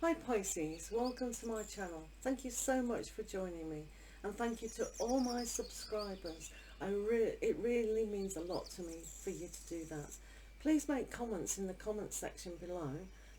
Hi Pisces, welcome to my channel. Thank you so much for joining me, and thank you to all my subscribers. It really means a lot to me for you to do that. Please make comments in the comment section below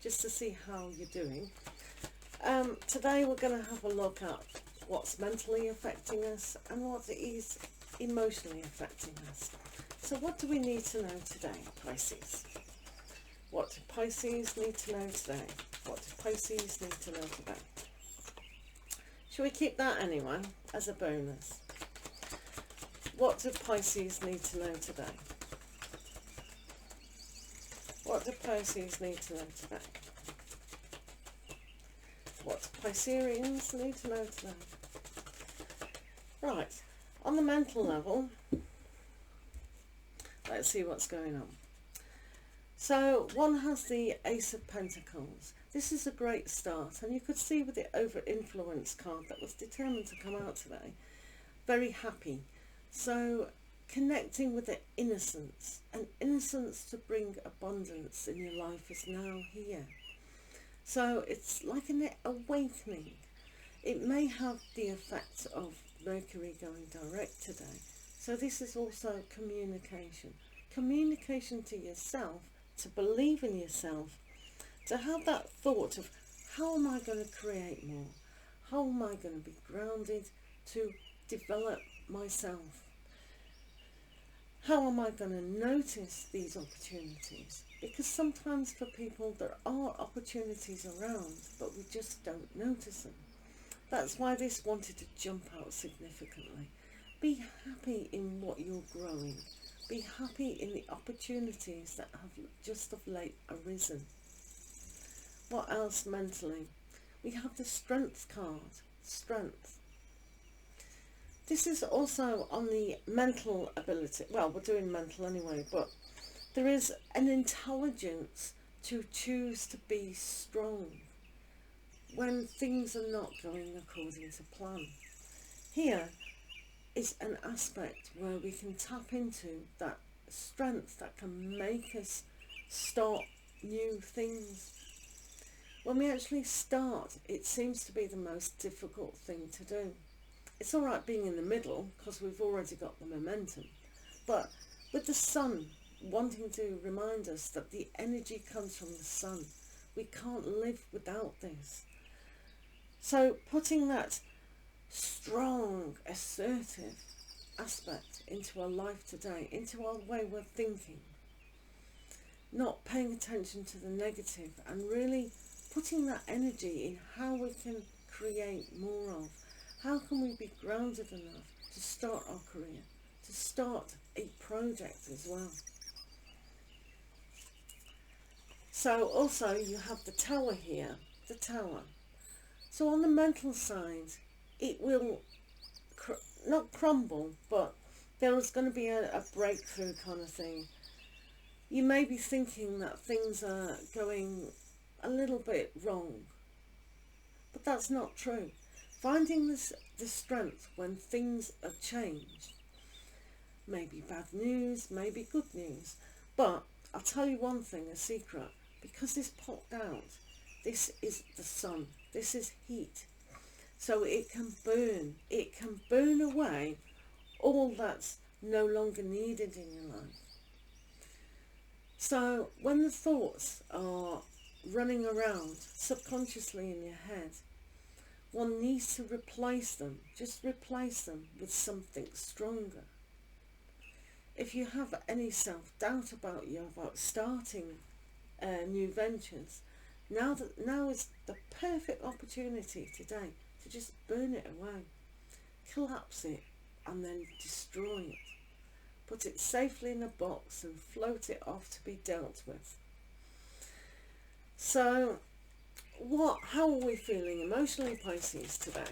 just to see how you're doing. Today we're going to have a look at what's mentally affecting us and what is emotionally affecting us. So what do we need to know today, Pisces? What do Pisces need to know today? What do Pisces need to know today? Shall we keep that anyway, as a bonus? What do Pisces need to know today? What do Pisces need to know today? What do Pisceans need to know today? Right, on the mental level, let's see what's going on. So one has the Ace of Pentacles. This is a great start, and you could see with the over influence card that was determined to come out today, very happy. So connecting with the innocence, and innocence to bring abundance in your life is now here. So it's like an awakening. It may have the effect of Mercury going direct today. So this is also communication. Communication to yourself, to believe in yourself, to have that thought of how am I going to create more? How am I going to be grounded to develop myself? How am I going to notice these opportunities? Because sometimes for people there are opportunities around, but we just don't notice them. That's why this wanted to jump out significantly. Be happy in what you're growing. Be happy in the opportunities that have just of late arisen. What else mentally? We have the Strength card. Strength. This is also on the mental ability. Well, we're doing mental anyway, but there is an intelligence to choose to be strong when things are not going according to plan. Here is an aspect where we can tap into that strength that can make us start new things. When we actually start, it seems to be the most difficult thing to do. It's all right being in the middle because we've already got the momentum, but with the sun wanting to remind us that the energy comes from the sun, we can't live without this. So putting that strong, assertive aspect into our life today, into our way we're thinking, not paying attention to the negative, and really putting that energy in how we can create more of. How can we be grounded enough to start our career, to start a project as well? So also you have the Tower here, the Tower. So on the mental side, it will not crumble, but there is going to be a breakthrough kind of thing. You may be thinking that things are going a little bit wrong, but that's not true. Finding the strength when things are changed, maybe bad news, maybe good news, but I'll tell you one thing, a secret, because this popped out, this is the sun, this is heat. So it can burn away all that's no longer needed in your life. So when the thoughts are running around subconsciously in your head, one needs to replace them, just replace them with something stronger. If you have any self-doubt about starting new ventures, now is the perfect opportunity today to just burn it away, collapse it, and then destroy it. Put it safely in a box and float it off to be dealt with. So, how are we feeling emotionally, Pisces, today?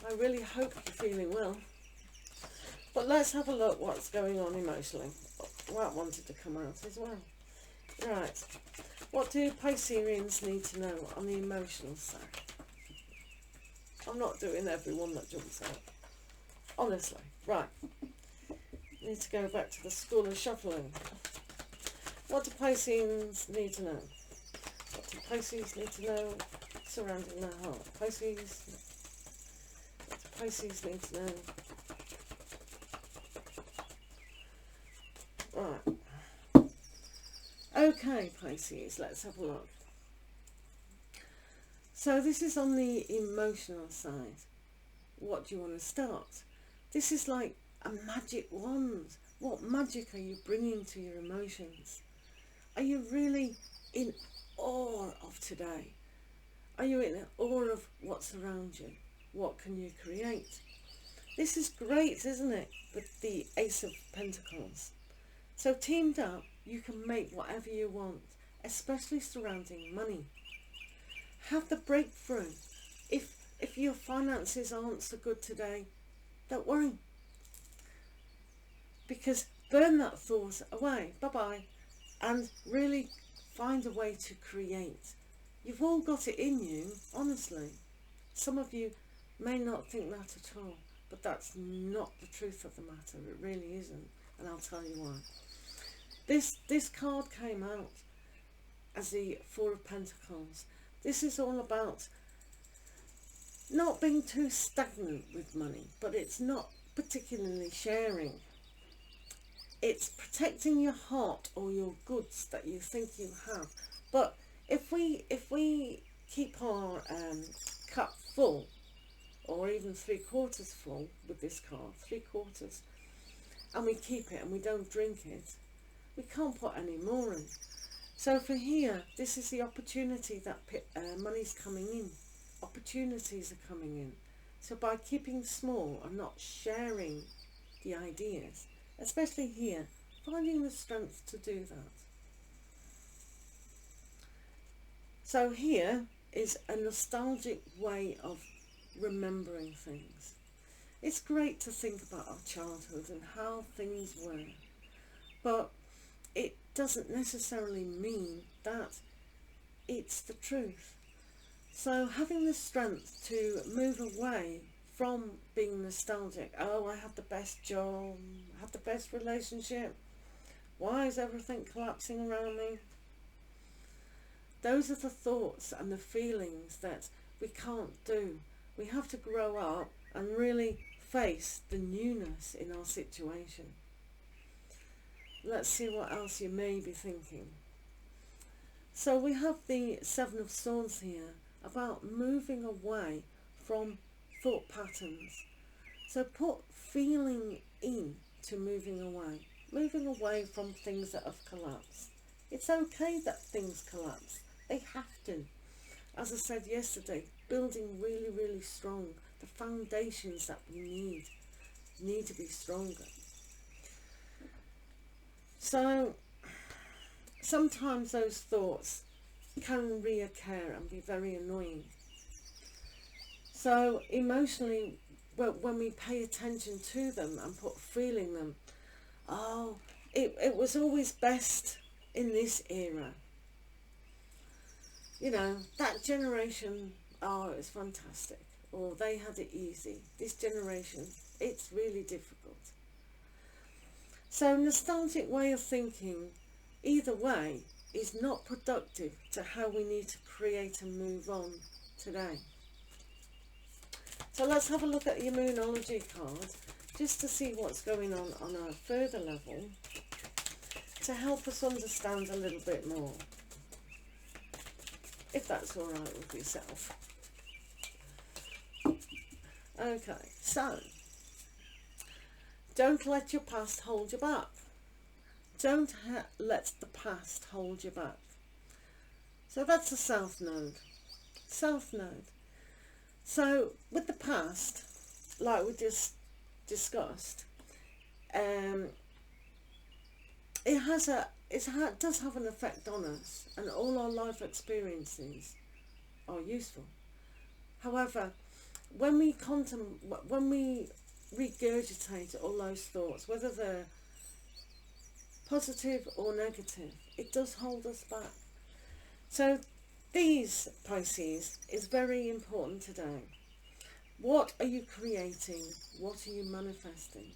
I really hope you're feeling well. But let's have a look what's going on emotionally. That wanted to come out as well. Right, what do Pisceans need to know on the emotional side? I'm not doing everyone that jumps out, honestly. Right, need to go back to the school of shuffling. What do Pisceans need to know? What do Pisces need to know surrounding their heart? Pisces need to know. Right. Okay, Pisces, let's have a look. So this is on the emotional side. What do you want to start? This is like a magic wand. What magic are you bringing to your emotions? Are you really in awe of today? Are you in awe of what's around you? What can you create? This is great, isn't it? With the Ace of Pentacles. So teamed up, you can make whatever you want, especially surrounding money. Have the breakthrough. If your finances aren't so good today, don't worry. Because burn that thought away, bye-bye, and really find a way to create. You've all got it in you, honestly. Some of you may not think that at all, but that's not the truth of the matter. It really isn't, and I'll tell you why. This card came out as the Four of Pentacles. This is all about not being too stagnant with money, but it's not particularly sharing. It's protecting your heart or your goods that you think you have. But if we keep our cup full, or even 3/4 full with this card, 3/4, and we keep it and we don't drink it, we can't put any more in. So for here, this is the opportunity that money's coming in. Opportunities are coming in. So by keeping small and not sharing the ideas, especially here, finding the strength to do that. So here is a nostalgic way of remembering things. It's great to think about our childhood and how things were, but it doesn't necessarily mean that it's the truth. So having the strength to move away from being nostalgic. Oh, I had the best job, I had the best relationship. Why is everything collapsing around me? Those are the thoughts and the feelings that we can't do. We have to grow up and really face the newness in our situation. Let's see what else you may be thinking. So we have the Seven of Swords here about moving away from thought patterns. So put feeling in to moving away from things that have collapsed. It's okay that things collapse. They have to. As I said yesterday, building really, really strong. The foundations that we need to be stronger. So sometimes those thoughts can reoccur and be very annoying. So emotionally, when we pay attention to them and put feeling them, oh, it was always best in this era. You know, that generation, oh, it was fantastic. Or they had it easy. This generation, it's really difficult. So nostalgic way of thinking, either way, is not productive to how we need to create and move on today. So let's have a look at your Moonology card, just to see what's going on a further level, to help us understand a little bit more, if that's all right with yourself. Okay, so don't let your past hold you back. Don't let the past hold you back. So that's the South Node. South Node. So with the past, like we just discussed, it does have an effect on us, and all our life experiences are useful. However, when we regurgitate all those thoughts, whether they're positive or negative, it does hold us back. So these, Pisces, is very important today. What are you creating? What are you manifesting?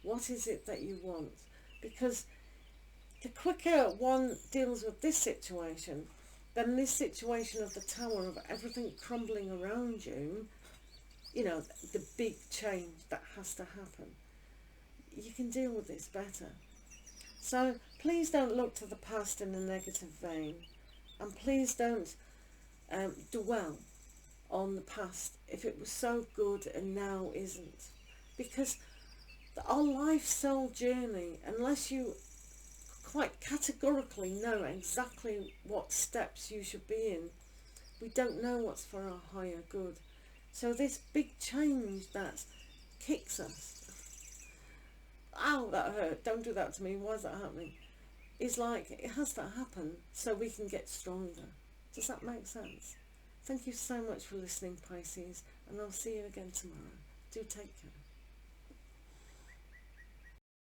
What is it that you want? Because the quicker one deals with this situation, then this situation of the Tower, of everything crumbling around you, you know, the big change that has to happen, you can deal with this better. So please don't look to the past in a negative vein, and please don't dwell on the past if it was so good and now isn't, because our life soul journey, unless you quite categorically know exactly what steps you should be in, we don't know what's for our higher good. So this big change that kicks us, ow, that hurt, don't do that to me, why is that happening, is like, it has to happen so we can get stronger. Does that make sense? Thank you so much for listening, Pisces, and I'll see you again tomorrow. Do take care.